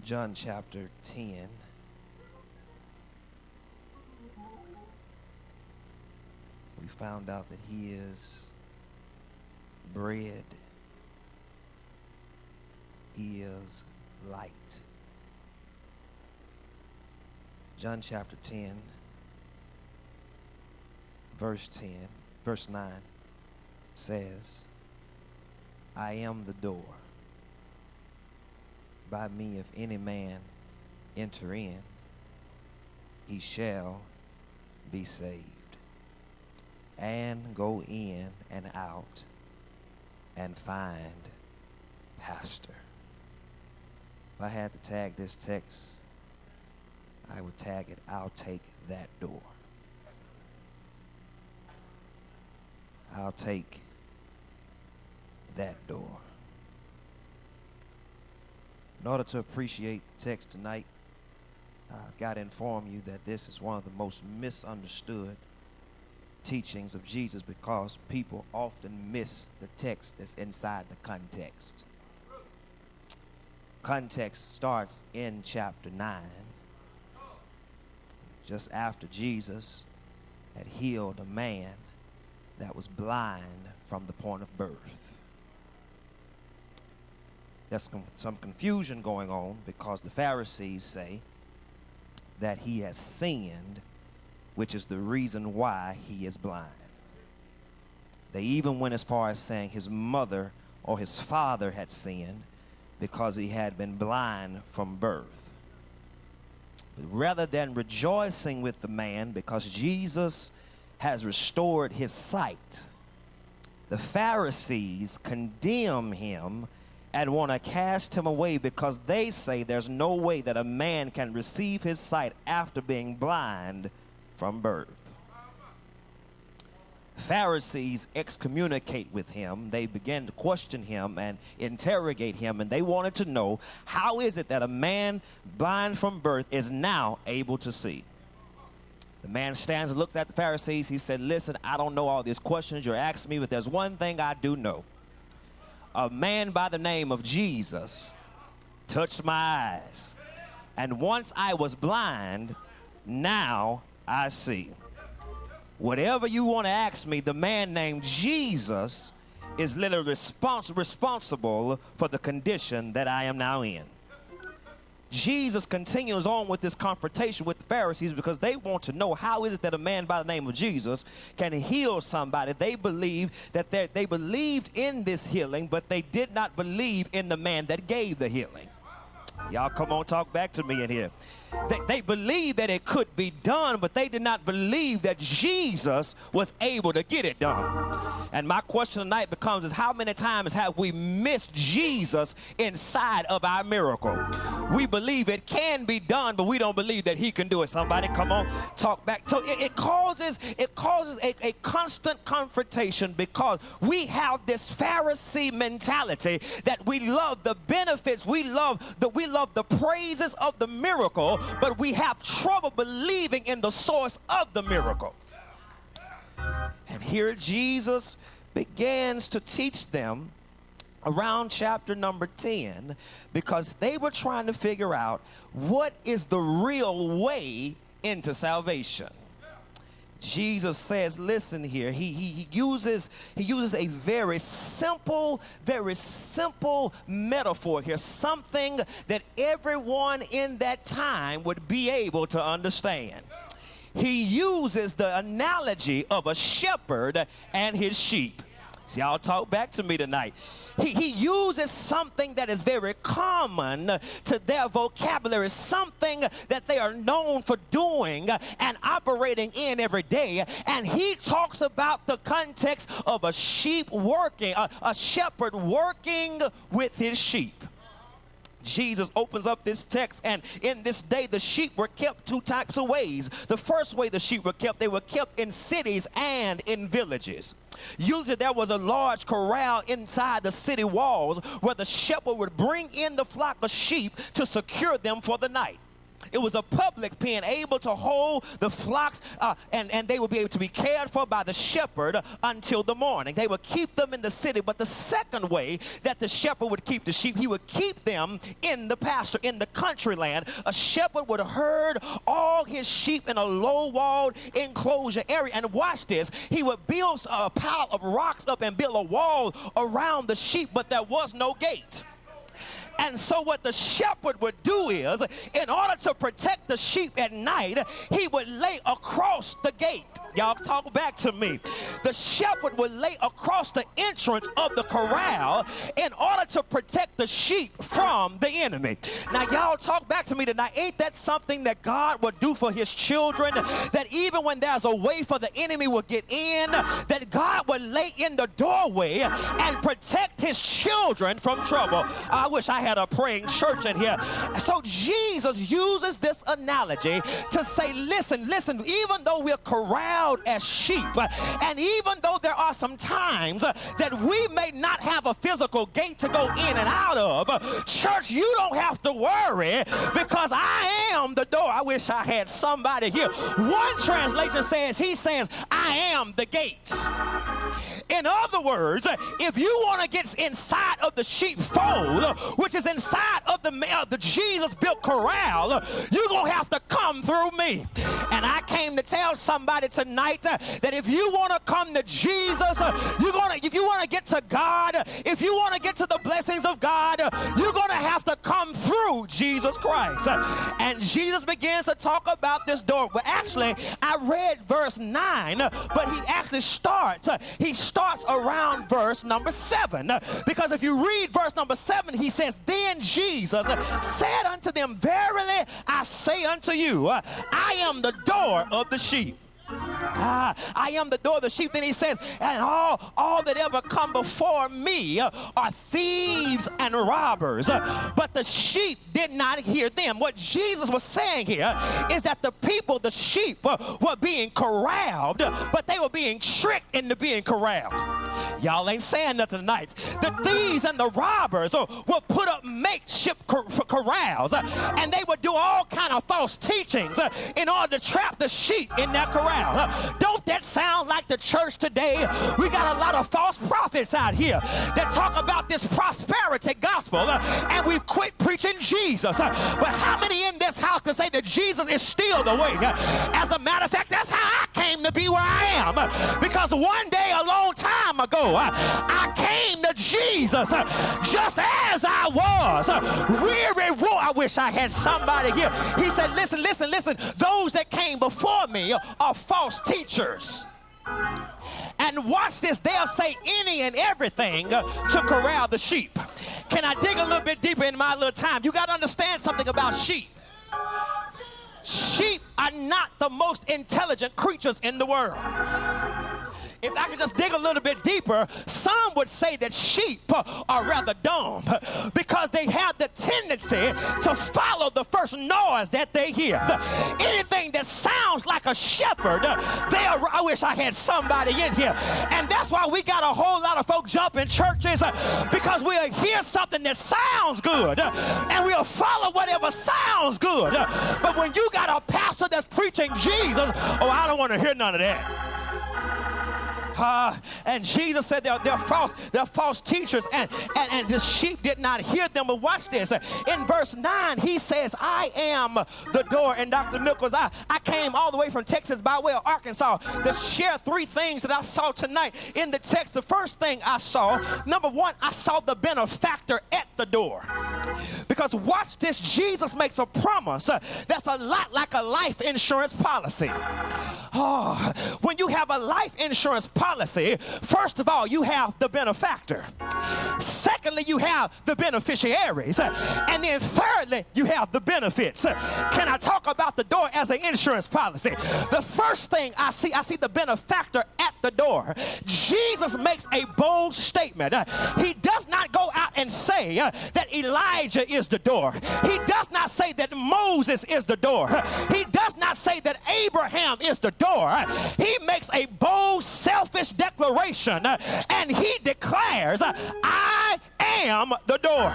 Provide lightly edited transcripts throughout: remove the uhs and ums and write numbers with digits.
John chapter 10. We found out that he is bread. He is light. John chapter 10, verse 9 says, I am the door. By me, if any man enter in, he shall be saved, and go in and out and find pasture. If I had to tag this text, I would tag it, I'll take that door. I'll take that door. In order to appreciate the text tonight, I've got to inform you that this is one of the most misunderstood teachings of Jesus, because people often miss the text that's inside the context. Context starts in chapter 9, just after Jesus had healed a man that was blind from the point of birth. There's some confusion going on because the Pharisees say that he has sinned, which is the reason why he is blind. They even went as far as saying his mother or his father had sinned because he had been blind from birth. But rather than rejoicing with the man because Jesus has restored his sight, the Pharisees condemn him and want to cast him away because they say there's no way that a man can receive his sight after being blind from birth. Pharisees excommunicate with him. They begin to question him and interrogate him, and they wanted to know, how is it that a man blind from birth is now able to see? The man stands and looks at the Pharisees. He said, listen, I don't know all these questions you're asking me, but there's one thing I do know. A man by the name of Jesus touched my eyes, and once I was blind, now I see. Whatever you want to ask me, the man named Jesus is literally responsible for the condition that I am now in. Jesus continues on with this confrontation with the Pharisees because they want to know, how is it that a man by the name of Jesus can heal somebody? They believe that they believed in this healing, but they did not believe in the man that gave the healing. Y'all come on, talk back to me in here. They believed that it could be done, but they did not believe that Jesus was able to get it done. And my question tonight becomes is, how many times have we missed Jesus inside of our miracle? We believe it can be done, but we don't believe that he can do it. Somebody come on, talk back. So it causes a constant confrontation because we have this Pharisee mentality that we love the benefits, we love the praises of the miracle, but we have trouble believing in the source of the miracle. And here Jesus begins to teach them around chapter number 10, because they were trying to figure out what is the real way into salvation. Jesus says, listen here, he uses a very simple metaphor here, something that everyone in that time would be able to understand. He uses the analogy of a shepherd and his sheep. See, y'all talk back to me tonight. He uses something that is very common to their vocabulary, something that they are known for doing and operating in every day. And he talks about the context of a shepherd working with his sheep. Jesus opens up this text, and in this day the sheep were kept two types of ways. The first way the sheep were kept, they were kept in cities and in villages. Usually there was a large corral inside the city walls where the shepherd would bring in the flock of sheep to secure them for the night. It was a public pen, able to hold the flocks, and they would be able to be cared for by the shepherd until the morning. They would keep them in the city. But the second way that the shepherd would keep the sheep, he would keep them in the pasture, in the country land. A shepherd would herd all his sheep in a low-walled enclosure area. And watch this. He would build a pile of rocks up and build a wall around the sheep, but there was no gate. And so what the shepherd would do is, in order to protect the sheep at night, he would lay across the gate. Y'all talk back to me. The shepherd would lay across the entrance of the corral in order to protect the sheep from the enemy. Now, y'all talk back to me tonight. Ain't that something that God would do for his children? That even when there's a way for the enemy will get in, that God would lay in the doorway and protect his children from trouble. I wish I had a praying church in here. So Jesus uses this analogy to say, listen, even though we're corralled as sheep, and even though there are some times that we may not have a physical gate to go in and out of, church, you don't have to worry, because I am the door. I wish I had somebody here. One translation says, he says, I am the gate. In other words, if you want to get inside of the sheepfold, which is inside of the Jesus-built corral, you're going to have to come through me. And I came to tell somebody tonight that if you want to come to Jesus, if you want to get to God, if you want to get to the blessings of God, you're going to have to come through Jesus Christ. And Jesus begins to talk about this door. Well, actually, I read verse 9, but he actually starts around verse number 7. Because if you read verse number 7, he says, then Jesus said unto them, verily I say unto you, I am the door of the sheep. I am the door of the sheep. Then he says, and all that ever come before me are thieves and robbers, but the sheep did not hear them. What Jesus was saying here is that the people, the sheep, were being corralled, but they were being tricked into being corralled. Y'all ain't saying nothing tonight. The thieves and the robbers will put up makeshift corrals, and they would do all kind of false teachings in order to trap the sheep in that corral. Don't that sound like the church today? We got a lot of false prophets out here that talk about this prosperity gospel, and we've quit preaching Jesus. But how many in this house can say that Jesus is still the way? As a matter of fact, that's how I came to be where I am. Because one day, a long time ago, I came to Jesus just as I was. I wish I had somebody here. He said, listen. Those that came before me are false teachers. And watch this, they'll say any and everything to corral the sheep. Can I dig a little bit deeper in my little time? You got to understand something about sheep. Sheep are not the most intelligent creatures in the world. If I could just dig a little bit deeper, some would say that sheep are rather dumb because they have the tendency to follow the first noise that they hear. Anything that sounds like a shepherd, I wish I had somebody in here. And that's why we got a whole lot of folk jump in churches, because we'll hear something that sounds good and we'll follow whatever sounds good. But when you got a pastor that's preaching Jesus, I don't want to hear none of that. And Jesus said they're false teachers, and the sheep did not hear them. But watch this. In verse 9, he says, I am the door. And Dr. Nichols, I came all the way from Texas by way of Arkansas to share 3 things that I saw tonight in the text. The first thing I saw, number 1, I saw the benefactor at the door. Because watch this, Jesus makes a promise that's a lot like a life insurance policy. When you have a life insurance policy, first of all, you have the benefactor. Secondly, you have the beneficiaries. And then thirdly, you have the benefits. Can I talk about the door as an insurance policy? The first thing I see the benefactor at the door. Jesus makes a bold statement. He does not go out and say that Elijah is the door. He does not say that Moses is the door. He does not say that Abraham is the door. He makes a bold, selfish declaration, and he declares, I am the door.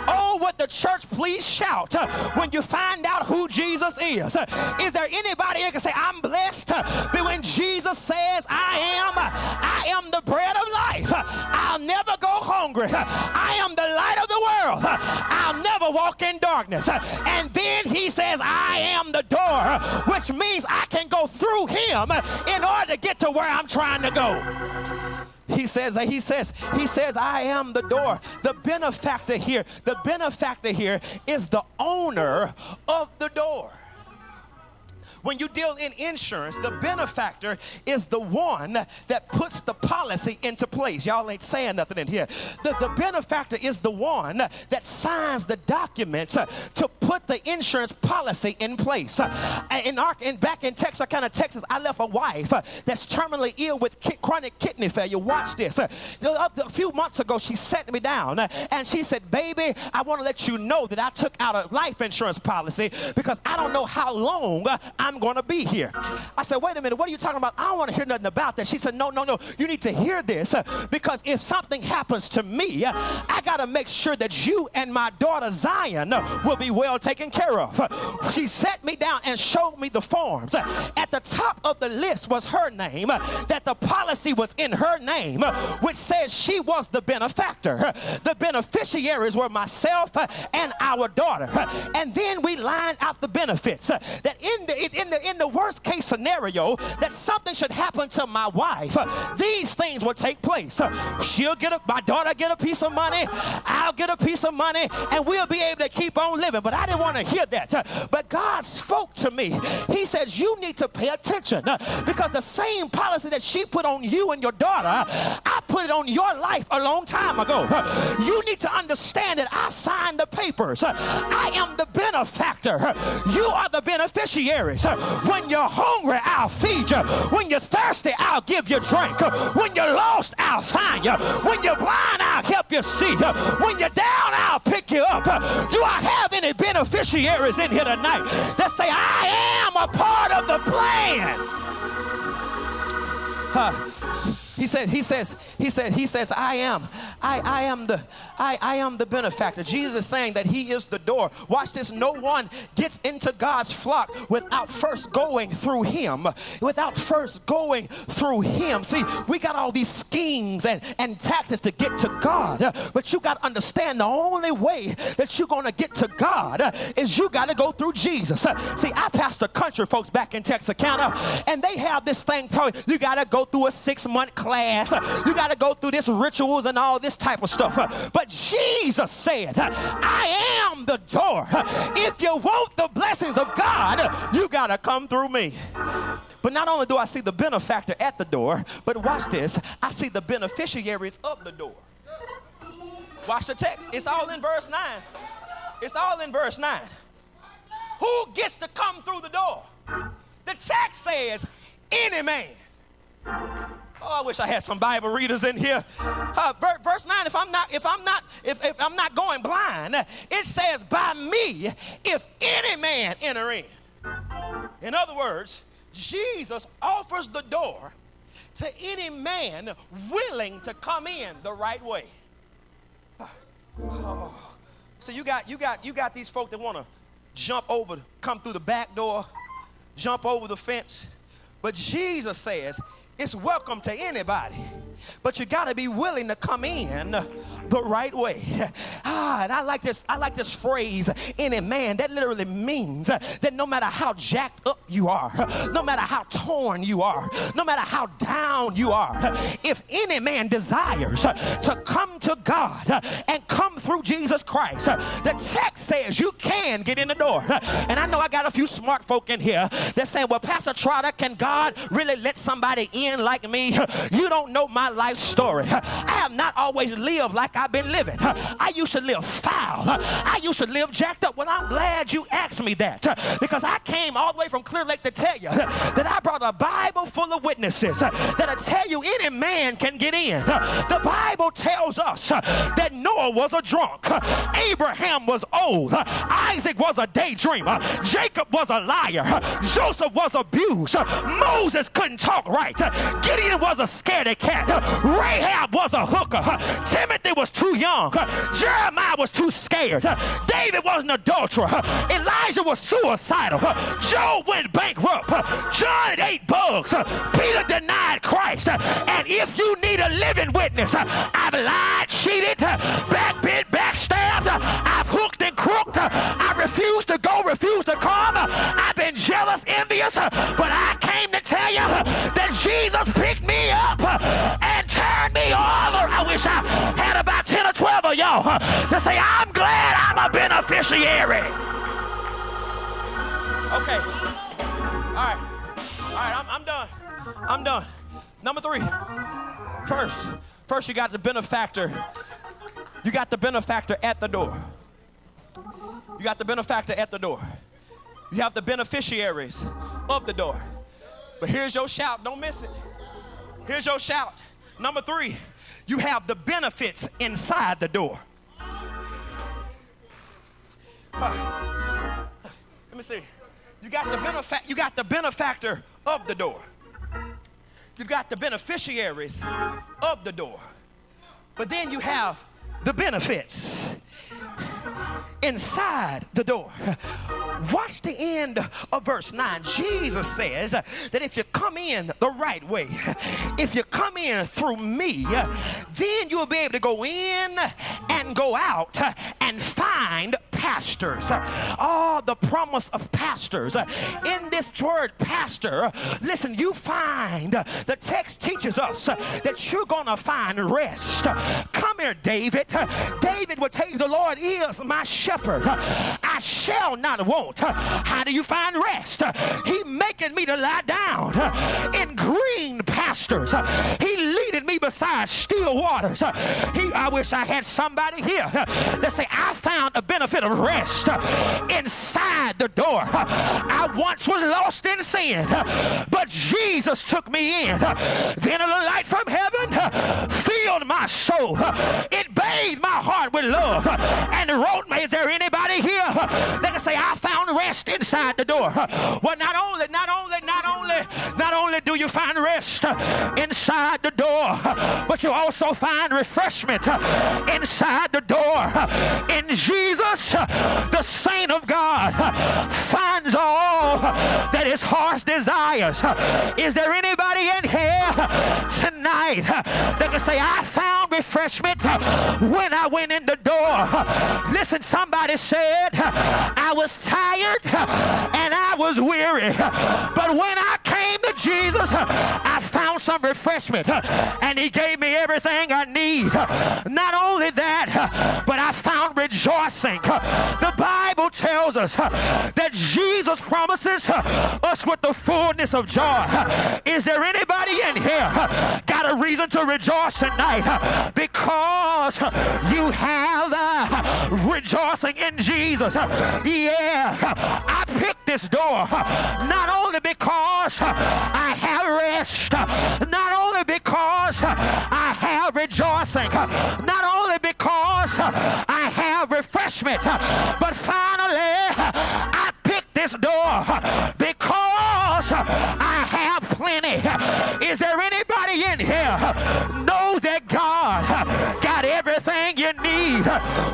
Oh, would the church please shout when you find out who Jesus is. Is there anybody who can say, I'm blessed? But when Jesus says, I am the bread of life. I'll never go hungry. I am the light of the world. I'll never walk in darkness. And then he says, I am the door, which means I can go through him in order to get to where I'm trying to go. He says, I am the door. The benefactor here is the owner of the door. When you deal in insurance, the benefactor is the one that puts the policy into place. Y'all ain't saying nothing in here. The benefactor is the one that signs the documents to put the insurance policy in place. Back in Texarkana, Texas, I left a wife that's terminally ill with chronic kidney failure. Watch this. A few months ago, she sat me down and she said, baby, I want to let you know that I took out a life insurance policy because I don't know how long I'm going to be here. I said, wait a minute, what are you talking about? I don't want to hear nothing about that. She said, no, you need to hear this because if something happens to me, I got to make sure that you and my daughter Zion will be well taken care of. She sat me down and showed me the forms. At the top of the list was her name, that the policy was in her name, which says she was the benefactor. The beneficiaries were myself and our daughter. And then we lined out the benefits that in the worst case scenario that something should happen to my wife, these things will take place. My daughter get a piece of money, I'll get a piece of money, and we'll be able to keep on living. But I didn't want to hear that. But God spoke to me. He says, you need to pay attention because the same policy that she put on you and your daughter, I put it on your life a long time ago. You need to understand that I signed the papers. I am the benefactor. You are the beneficiaries. When you're hungry, I'll feed you. When you're thirsty, I'll give you drink. When you're lost, I'll find you. When you're blind, I'll help you see. When you're down, I'll pick you up. Do I have any beneficiaries in here tonight that say, I am a part of the plan? He says, I am the benefactor. Jesus is saying that he is the door. Watch this. No one gets into God's flock without first going through him. See, we got all these schemes and tactics to get to God, but you got to understand the only way that you're going to get to God is you got to go through Jesus. See, I pastor country folks back in Texarkana, and they have this thing called, you got to go through a 6-month class. You got to go through this rituals and all this type of stuff. But Jesus said, I am the door. If you want the blessings of God, you got to come through me. But not only do I see the benefactor at the door, but watch this. I see the beneficiaries of the door. Watch the text. It's all in verse 9. It's all in verse 9. Who gets to come through the door? The text says, any man. Oh, I wish I had some Bible readers in here. Verse 9, if I'm not going blind, it says, by me, if any man enter in. In other words, Jesus offers the door to any man willing to come in the right way. Oh. So you got these folk that want to come through the back door, jump over the fence. But Jesus says, it's welcome to anybody, but you got to be willing to come in the right way. And I like this phrase, any man. That literally means that no matter how jacked up you are, no matter how torn you are, no matter how down you are, if any man desires to come to God and come through Jesus Christ, the text says you can get in the door. And I know I got a few smart folk in here that say, well, Pastor Trotter, can God really let somebody in like me? You don't know my life story. I have not always lived like I've been living. I used to live foul. I used to live jacked up. Well, I'm glad you asked me that, because I came all the way from Clear Lake to tell you that I brought a Bible full of witnesses that'll tell you any man can get in. The Bible tells us that Noah was a drunk, Abraham was old, Isaac was a daydreamer, Jacob was a liar, Joseph was abused, Moses couldn't talk right, Gideon was a scaredy cat. Rahab was a hooker. Timothy was too young. Jeremiah was too scared. David was an adulterer. Elijah was suicidal. Job went bankrupt. John ate bugs. Peter denied Christ. And if you need a living witness, I've lied, cheated, backbit, backstabbed. I've hooked and crooked. I refuse to go, refuse to come. I've been jealous, envious, but I came to tell you that Jesus picked me up and turned me all around. I wish I had about 10 or 12 of y'all to say, I'm glad I'm a beneficiary. Okay. All right, I'm done. Number 3. First you got the benefactor. You got the benefactor at the door. You got the benefactor at the door. You have the beneficiaries of the door. But here's your shout. Don't miss it. Here's your shout. Number 3, you have the benefits inside the door. Let me see. You got the benefactor of the door. You've got the beneficiaries of the door. But then you have the benefits inside the door. Watch the end of verse 9. Jesus says that if you come in the right way, if you come in through me, then you'll be able to go in and go out and find pastors. Oh, the promise of pastors. In this word pastor, listen, you find, the text teaches us that you're going to find rest. Come here, David. David would tell you, the Lord is my shepherd. I shall not want. How do you find rest? He maketh me to lie down in green pastures. He leadeth me beside still waters. I wish I had somebody here that say, I found a benefit of rest inside the door. I once was lost in sin, but Jesus took me in. Then a light from heaven filled my soul. It bathed my heart with love and wrote me. Is there anybody here that can say, I found rest inside the door? Well, not only do you find rest inside the door, but you also find refreshment inside the door. In Jesus, the saint of God finds all that his heart desires. Is there anybody in here tonight that can say, I found refreshment when I went in the door? Listen, somebody said, I was tired and I was weary, but when I came to Jesus, I found some refreshment and he gave me everything I need. Not only that, but I found rejoicing. The Bible tells us that Jesus promises us with the fullness of joy. Is there anybody in here got a reason to rejoice tonight? Because you have rejoicing in Jesus. Yeah, I picked this door not only because I have rest, not only because I have rejoicing, not only because I have refreshment, but finally I picked this door because I have plenty. Is there anybody in here know that God got everything you need?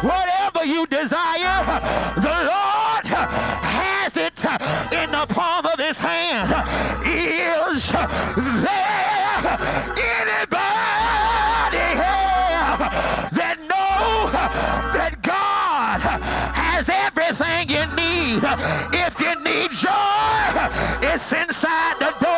Whatever you desire, the Lord has it in the palm of his hand. Is there anybody here that know that God has everything you need? If you need joy, it's inside the door.